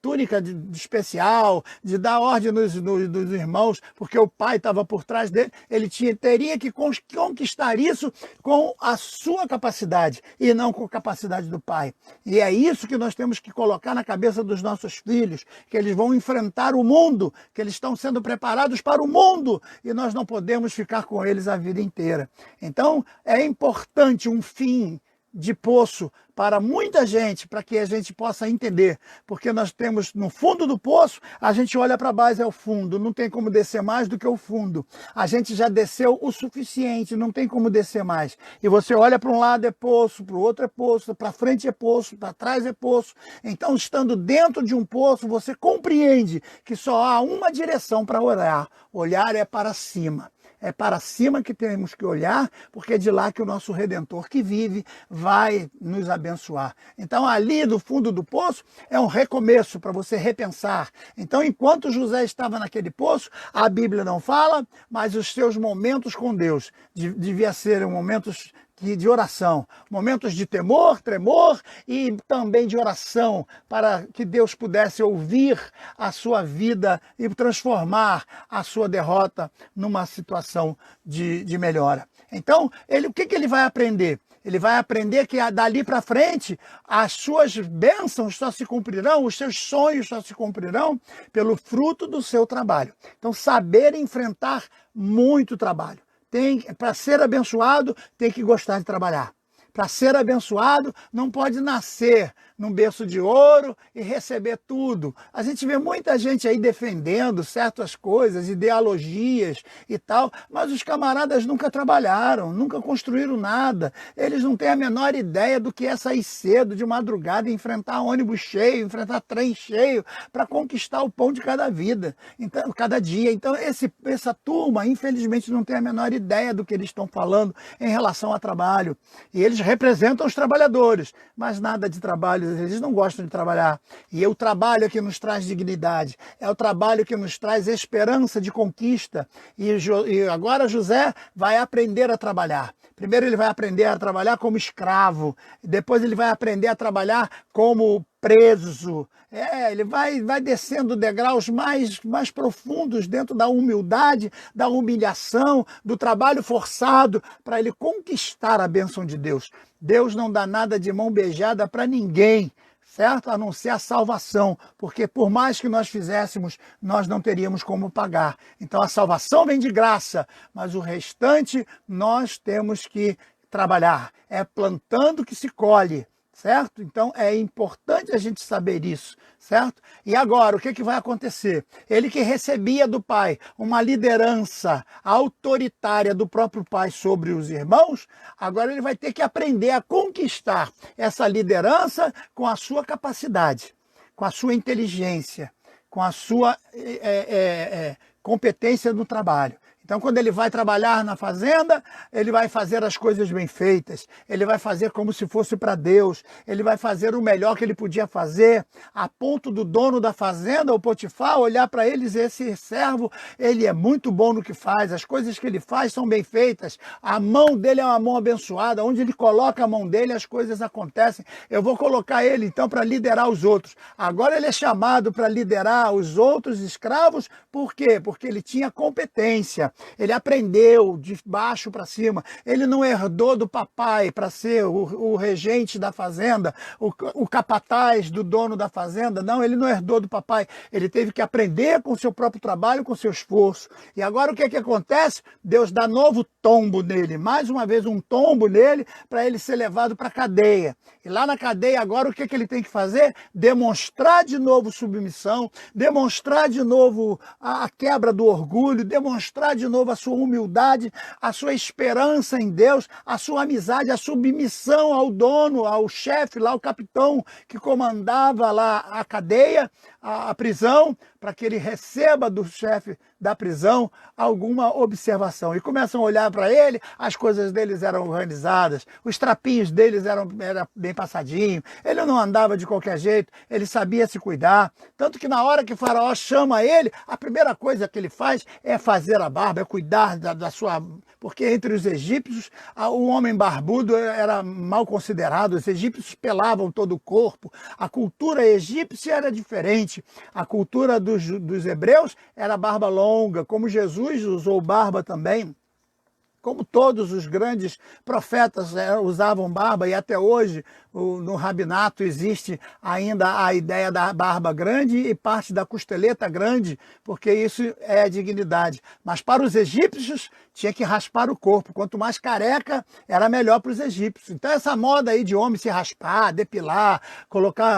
túnica de especial, de dar ordem dos irmãos, porque o pai estava por trás dele. Ele teria que conquistar isso com a sua capacidade e não com a capacidade do pai. E é isso que nós temos que colocar na cabeça dos nossos filhos, que eles vão enfrentar o mundo, que eles estão sendo preparados para o mundo e nós não podemos ficar com eles a vida inteira. Então, é importante um fim de poço para muita gente, para que a gente possa entender, porque nós temos no fundo do poço, a gente olha para baixo, é o fundo, não tem como descer mais do que o fundo. A gente já desceu o suficiente, não tem como descer mais. E você olha para um lado é poço, para o outro é poço, para frente é poço, para trás é poço. Então, estando dentro de um poço, você compreende que só há uma direção para olhar. Olhar é para cima. É para cima que temos que olhar, porque é de lá que o nosso Redentor que vive vai nos abençoar. Então ali do fundo do poço é um recomeço para você repensar. Então enquanto José estava naquele poço, a Bíblia não fala, mas os seus momentos com Deus devia ser momentos de oração, momentos de temor, tremor e também de oração, para que Deus pudesse ouvir a sua vida e transformar a sua derrota numa situação de melhora. Então, o que ele vai aprender? Ele vai aprender que dali para frente as suas bênçãos só se cumprirão, os seus sonhos só se cumprirão pelo fruto do seu trabalho. Então, saber enfrentar muito trabalho. Para ser abençoado, tem que gostar de trabalhar. Para ser abençoado, não pode nascer num berço de ouro e receber tudo. A gente vê muita gente aí defendendo certas coisas, ideologias e tal, mas os camaradas nunca trabalharam, nunca construíram nada. Eles não têm a menor ideia do que é sair cedo, de madrugada, enfrentar ônibus cheio, enfrentar trem cheio, para conquistar o pão de cada vida, então, cada dia. Então, essa turma, infelizmente, não tem a menor ideia do que eles estão falando em relação a trabalho. E eles representam os trabalhadores, mas nada de trabalho, eles não gostam de trabalhar. E é o trabalho que nos traz dignidade, é o trabalho que nos traz esperança de conquista. E agora José vai aprender a trabalhar. Primeiro ele vai aprender a trabalhar como escravo, depois ele vai aprender a trabalhar como preso. Ele vai descendo degraus mais profundos dentro da humildade, da humilhação, do trabalho forçado, para ele conquistar a bênção de Deus. Deus não dá nada de mão beijada para ninguém, certo? A não ser a salvação, porque por mais que nós fizéssemos, nós não teríamos como pagar. Então a salvação vem de graça, mas o restante nós temos que trabalhar. É plantando que se colhe, certo? Então é importante a gente saber isso, certo? E agora, o que vai acontecer? Ele que recebia do pai uma liderança autoritária do próprio pai sobre os irmãos, agora ele vai ter que aprender a conquistar essa liderança com a sua capacidade, com a sua inteligência, com a sua competência no trabalho. Então, quando ele vai trabalhar na fazenda, ele vai fazer as coisas bem feitas, ele vai fazer como se fosse para Deus, ele vai fazer o melhor que ele podia fazer, a ponto do dono da fazenda, o Potifar, olhar para ele e dizer: esse servo, ele é muito bom no que faz, as coisas que ele faz são bem feitas, a mão dele é uma mão abençoada, onde ele coloca a mão dele, as coisas acontecem, eu vou colocar ele então para liderar os outros. Agora ele é chamado para liderar os outros escravos, por quê? Porque ele tinha competência. Ele aprendeu de baixo para cima. Ele não herdou do papai para ser o regente da fazenda, o capataz do dono da fazenda. Não, ele não herdou do papai. Ele teve que aprender com o seu próprio trabalho, com o seu esforço. E agora o que acontece? Deus dá novo tombo nele. Mais uma vez um tombo nele para ele ser levado para a cadeia. E lá na cadeia agora o que ele tem que fazer? Demonstrar de novo submissão, demonstrar de novo a quebra do orgulho, demonstrar de novo a sua humildade, a sua esperança em Deus, a sua amizade, a submissão ao dono, ao chefe lá, o capitão que comandava lá a cadeia, a prisão, para que ele receba do chefe da prisão alguma observação. E começam a olhar para ele, as coisas deles eram organizadas, os trapinhos deles eram bem passadinhos, ele não andava de qualquer jeito, ele sabia se cuidar. Tanto que na hora que Faraó chama ele, a primeira coisa que ele faz é fazer a barba, é cuidar da sua... Porque entre os egípcios, o homem barbudo era mal considerado, os egípcios pelavam todo o corpo, a cultura egípcia era diferente, a cultura dos hebreus era barba longa, como Jesus usou barba também. Como todos os grandes profetas usavam barba, e até hoje no rabinato existe ainda a ideia da barba grande e parte da costeleta grande, porque isso é a dignidade. Mas para os egípcios tinha que raspar o corpo, quanto mais careca era melhor para os egípcios. Então essa moda aí de homem se raspar, depilar,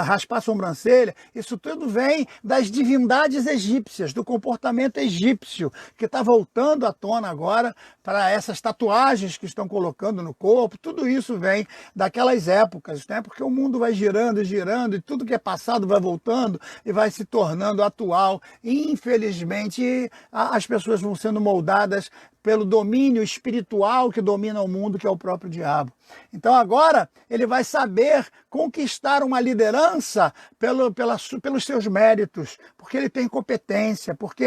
raspar a sobrancelha, isso tudo vem das divindades egípcias, do comportamento egípcio, que está voltando à tona agora para essas tatuagens que estão colocando no corpo. Tudo isso vem daquelas épocas, né? Porque o mundo vai girando e girando, e tudo que é passado vai voltando e vai se tornando atual. E, infelizmente, as pessoas vão sendo moldadas pelo domínio espiritual que domina o mundo, que é o próprio diabo. Então agora ele vai saber conquistar uma liderança pelos seus méritos, porque ele tem competência, porque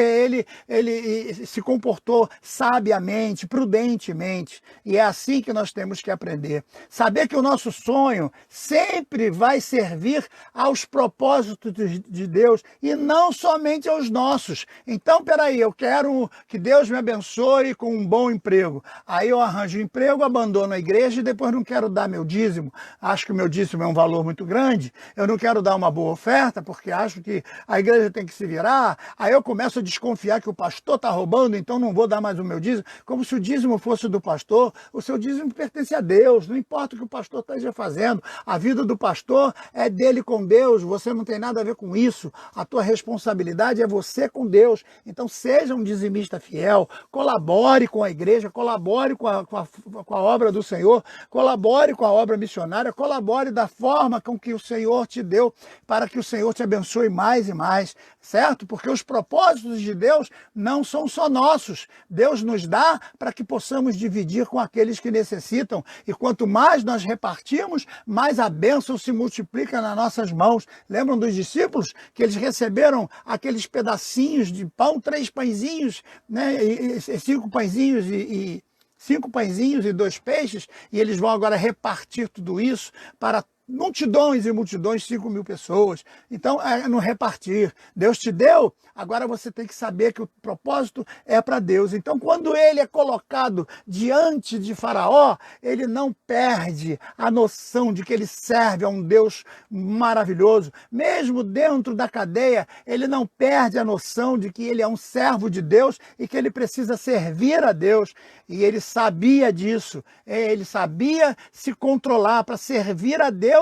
ele se comportou sabiamente, prudentemente. E é assim que nós temos que aprender. Saber que o nosso sonho sempre vai servir aos propósitos de Deus e não somente aos nossos. Então, peraí, eu quero que Deus me abençoe com um bom emprego. Aí eu arranjo um emprego, abandono a igreja e depois não quero dar meu dízimo. Acho que o meu dízimo é um valor muito grande. Eu não quero dar uma boa oferta porque acho que a igreja tem que se virar. Aí eu começo a desconfiar que o pastor está roubando, então não vou dar mais o meu dízimo. Como se o dízimo fosse do pastor. O seu dízimo pertence a Deus. Não importa o que o pastor esteja fazendo. A vida do pastor é dele com Deus. Você não tem nada a ver com isso. A tua responsabilidade é você com Deus. Então seja um dizimista fiel. Colabore com a igreja. Colabore com a obra do Senhor. Colabore com a obra missionária, colabore da forma com que o Senhor te deu, para que o Senhor te abençoe mais e mais, certo? Porque os propósitos de Deus não são só nossos. Deus nos dá para que possamos dividir com aqueles que necessitam. E quanto mais nós repartimos, mais a bênção se multiplica nas nossas mãos. Lembram dos discípulos que eles receberam aqueles pedacinhos de pão, 3 pãezinhos, né? E 5 pãezinhos e 5 pãezinhos e 2 peixes, e eles vão agora repartir tudo isso para multidões e multidões, 5.000 pessoas. Então, é no repartir. Deus te deu, agora você tem que saber que o propósito é para Deus. Então, quando ele é colocado diante de Faraó, ele não perde a noção de que ele serve a um Deus maravilhoso. Mesmo dentro da cadeia, ele não perde a noção de que ele é um servo de Deus e que ele precisa servir a Deus. E ele sabia disso. Ele sabia se controlar para servir a Deus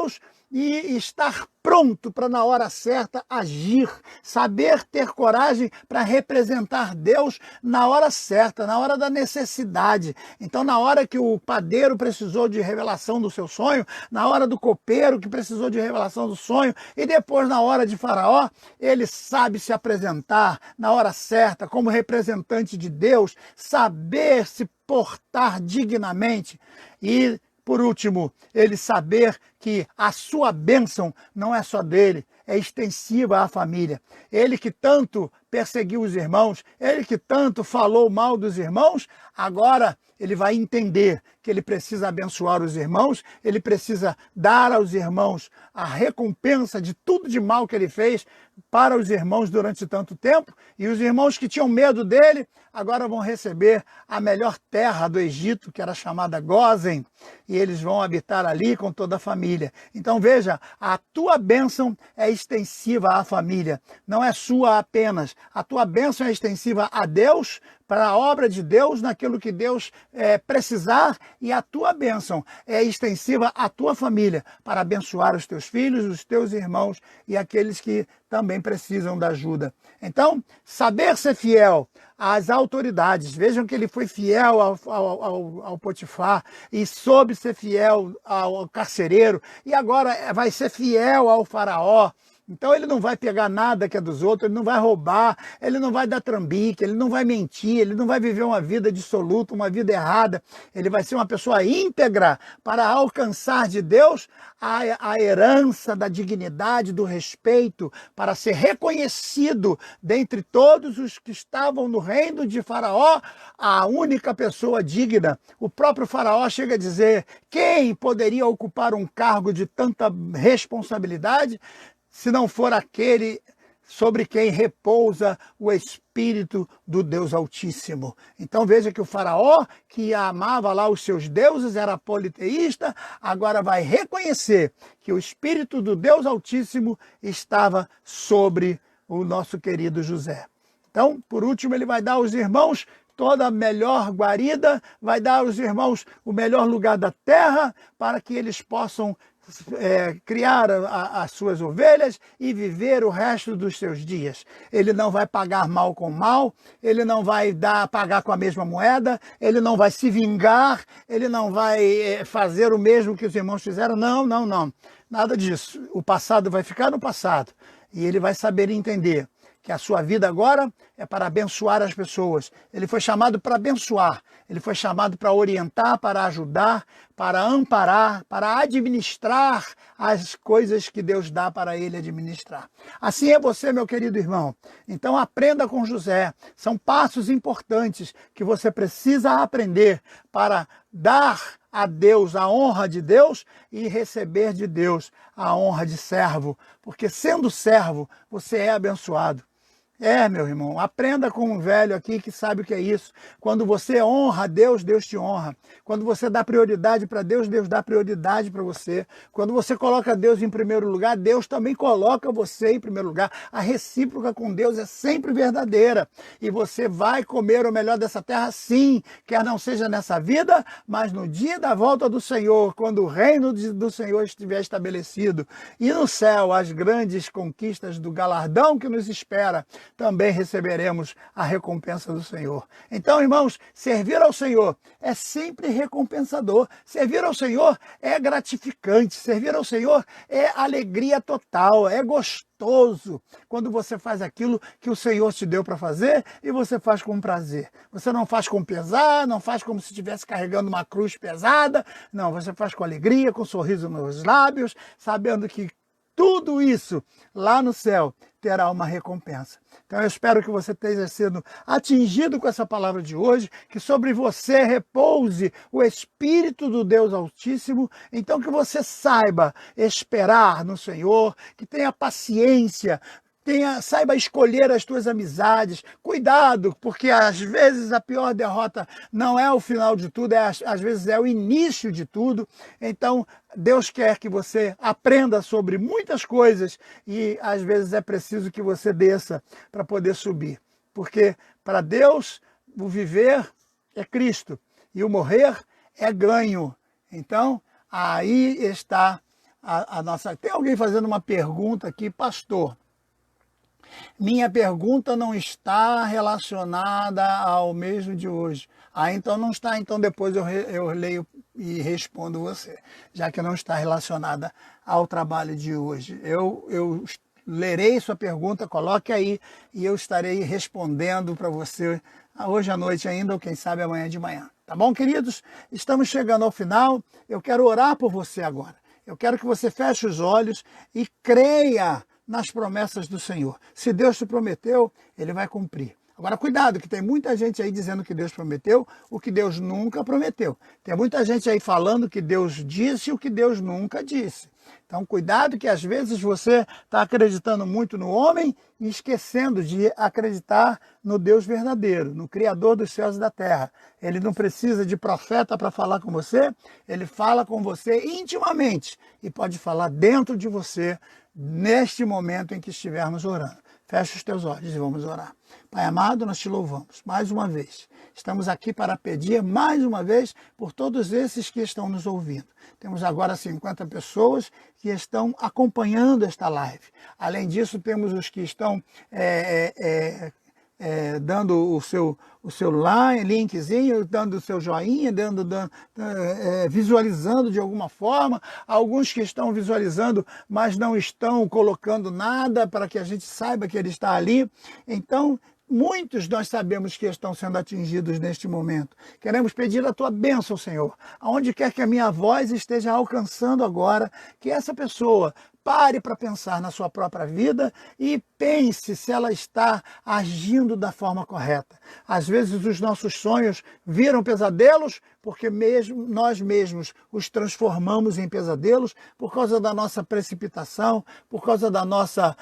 e estar pronto para, na hora certa, agir, saber ter coragem para representar Deus na hora certa, na hora da necessidade. Então, na hora que o padeiro precisou de revelação do seu sonho, na hora do copeiro que precisou de revelação do sonho, e depois na hora de Faraó, ele sabe se apresentar na hora certa, como representante de Deus, saber se portar dignamente e, por último, ele saber que a sua bênção não é só dele, é extensiva à família. Ele que tanto perseguiu os irmãos, ele que tanto falou mal dos irmãos, agora ele vai entender que ele precisa abençoar os irmãos, ele precisa dar aos irmãos a recompensa de tudo de mal que ele fez para os irmãos durante tanto tempo, e os irmãos que tinham medo dele, agora vão receber a melhor terra do Egito, que era chamada Gósen, e eles vão habitar ali com toda a família. Então veja, a tua bênção é extensiva à família, não é sua apenas. A tua bênção é extensiva a Deus, para a obra de Deus, naquilo que Deus precisar, e a tua bênção é extensiva à tua família, para abençoar os teus filhos, os teus irmãos e aqueles que também precisam da ajuda. Então, saber ser fiel às autoridades. Vejam que ele foi fiel ao Potifar e soube ser fiel ao carcereiro, e agora vai ser fiel ao Faraó. Então ele não vai pegar nada que é dos outros, ele não vai roubar, ele não vai dar trambique, ele não vai mentir, ele não vai viver uma vida dissoluta, uma vida errada. Ele vai ser uma pessoa íntegra para alcançar de Deus a herança da dignidade, do respeito, para ser reconhecido dentre todos os que estavam no reino de Faraó, a única pessoa digna. O próprio Faraó chega a dizer: quem poderia ocupar um cargo de tanta responsabilidade se não for aquele sobre quem repousa o Espírito do Deus Altíssimo? Então veja que o Faraó, que amava lá os seus deuses, era politeísta, agora vai reconhecer que o Espírito do Deus Altíssimo estava sobre o nosso querido José. Então, por último, ele vai dar aos irmãos toda a melhor guarida, vai dar aos irmãos o melhor lugar da terra, para que eles possam criar as suas ovelhas e viver o resto dos seus dias. Ele não vai pagar mal com mal, ele não vai pagar com a mesma moeda, ele não vai se vingar, ele não vai fazer o mesmo que os irmãos fizeram. Não, nada disso. O passado vai ficar no passado, e ele vai saber entender que a sua vida agora é para abençoar as pessoas. Ele foi chamado para abençoar, ele foi chamado para orientar, para ajudar, para amparar, para administrar as coisas que Deus dá para ele administrar. Assim é você, meu querido irmão. Então aprenda com José. São passos importantes que você precisa aprender para dar a Deus a honra de Deus e receber de Deus a honra de servo. Porque sendo servo, você é abençoado. Meu irmão, aprenda com um velho aqui que sabe o que é isso. Quando você honra a Deus, Deus te honra. Quando você dá prioridade para Deus, Deus dá prioridade para você. Quando você coloca Deus em primeiro lugar, Deus também coloca você em primeiro lugar. A recíproca com Deus é sempre verdadeira. E você vai comer o melhor dessa terra, sim, quer não seja nessa vida, mas no dia da volta do Senhor, quando o reino do Senhor estiver estabelecido. E no céu, as grandes conquistas do galardão que nos espera, também receberemos a recompensa do Senhor. Então, irmãos, servir ao Senhor é sempre recompensador. Servir ao Senhor é gratificante. Servir ao Senhor é alegria total, é gostoso. Quando você faz aquilo que o Senhor te deu para fazer e você faz com prazer. Você não faz com pesar, não faz como se estivesse carregando uma cruz pesada. Não, você faz com alegria, com um sorriso nos lábios, sabendo que tudo isso lá no céu terá uma recompensa. Então eu espero que você tenha sido atingido com essa palavra de hoje, que sobre você repouse o Espírito do Deus Altíssimo, então que você saiba esperar no Senhor, que tenha paciência, saiba escolher as tuas amizades. Cuidado, porque às vezes a pior derrota não é o final de tudo, às vezes é o início de tudo. Então, Deus quer que você aprenda sobre muitas coisas e às vezes é preciso que você desça para poder subir. Porque para Deus o viver é Cristo e o morrer é ganho. Então, aí está a nossa... Tem alguém fazendo uma pergunta aqui, pastor. Minha pergunta não está relacionada ao mesmo de hoje. Então não está, então depois eu leio e respondo você, já que não está relacionada ao trabalho de hoje. Eu lerei sua pergunta, coloque aí e eu estarei respondendo para você hoje à noite ainda, ou quem sabe amanhã de manhã. Tá bom, queridos? Estamos chegando ao final. Eu quero orar por você agora. Eu quero que você feche os olhos e creia nas promessas do Senhor. Se Deus te prometeu, Ele vai cumprir. Agora, cuidado, que tem muita gente aí dizendo que Deus prometeu o que Deus nunca prometeu. Tem muita gente aí falando que Deus disse o que Deus nunca disse. Então, cuidado que às vezes você está acreditando muito no homem e esquecendo de acreditar no Deus verdadeiro, no Criador dos céus e da terra. Ele não precisa de profeta para falar com você, ele fala com você intimamente e pode falar dentro de você neste momento em que estivermos orando. Fecha os teus olhos e vamos orar. Pai amado, nós te louvamos mais uma vez. Estamos aqui para pedir mais uma vez por todos esses que estão nos ouvindo. Temos agora 50 pessoas que estão acompanhando esta live. Além disso, temos os que estão dando o seu linkzinho, dando o seu joinha, visualizando de alguma forma. Alguns que estão visualizando, mas não estão colocando nada para que a gente saiba que ele está ali. Então, muitos nós sabemos que estão sendo atingidos neste momento. Queremos pedir a tua bênção, Senhor. Aonde quer que a minha voz esteja alcançando agora, que essa pessoa pare para pensar na sua própria vida e pense se ela está agindo da forma correta. Às vezes os nossos sonhos viram pesadelos porque nós mesmos os transformamos em pesadelos por causa da nossa precipitação, por causa da nossa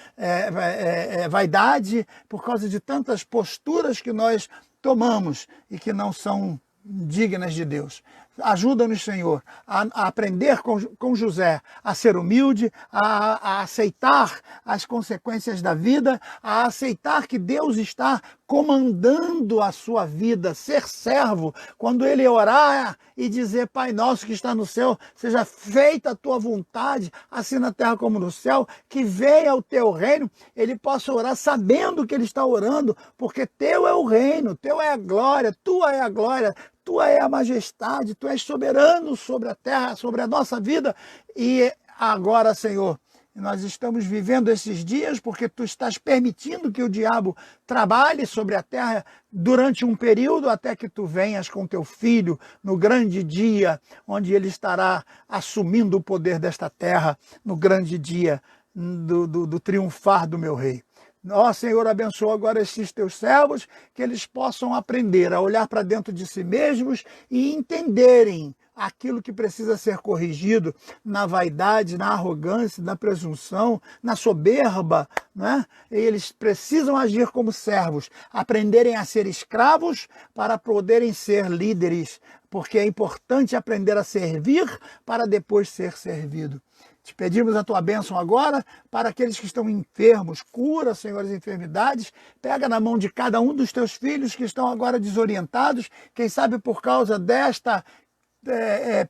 vaidade, por causa de tantas posturas que nós tomamos e que não são dignas de Deus. Ajuda-nos, Senhor, a aprender com José, a ser humilde, a aceitar as consequências da vida, a aceitar que Deus está comandando a sua vida, ser servo, quando ele orar e dizer, Pai nosso que está no céu, seja feita a tua vontade, assim na terra como no céu, que venha o teu reino, ele possa orar sabendo que ele está orando, porque teu é o reino, teu é a glória, tua é a glória, tua é a majestade, tu és soberano sobre a terra, sobre a nossa vida. E agora, Senhor, E nós estamos vivendo esses dias porque tu estás permitindo que o diabo trabalhe sobre a terra durante um período até que tu venhas com teu filho no grande dia, onde ele estará assumindo o poder desta terra, no grande dia do triunfar do meu rei. Ó Senhor, abençoa agora esses teus servos, que eles possam aprender a olhar para dentro de si mesmos e entenderem aquilo que precisa ser corrigido na vaidade, na arrogância, na presunção, na soberba, né? Eles precisam agir como servos, aprenderem a ser escravos para poderem ser líderes, porque é importante aprender a servir para depois ser servido. Te pedimos a tua bênção agora para aqueles que estão enfermos. Cura, Senhor, as enfermidades. Pega na mão de cada um dos teus filhos que estão agora desorientados, quem sabe por causa desta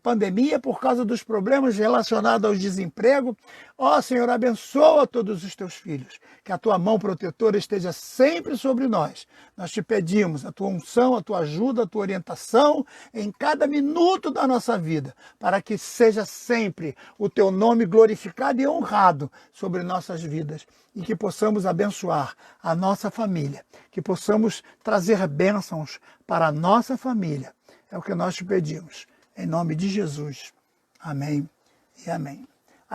pandemia, por causa dos problemas relacionados ao desemprego. Ó Senhor, abençoa todos os teus filhos, que a tua mão protetora esteja sempre sobre nós. Nós te pedimos a tua unção, a tua ajuda, a tua orientação em cada minuto da nossa vida, para que seja sempre o teu nome glorificado e honrado sobre nossas vidas e que possamos abençoar a nossa família, que possamos trazer bênçãos para a nossa família. É o que nós te pedimos. Em nome de Jesus. Amém e amém.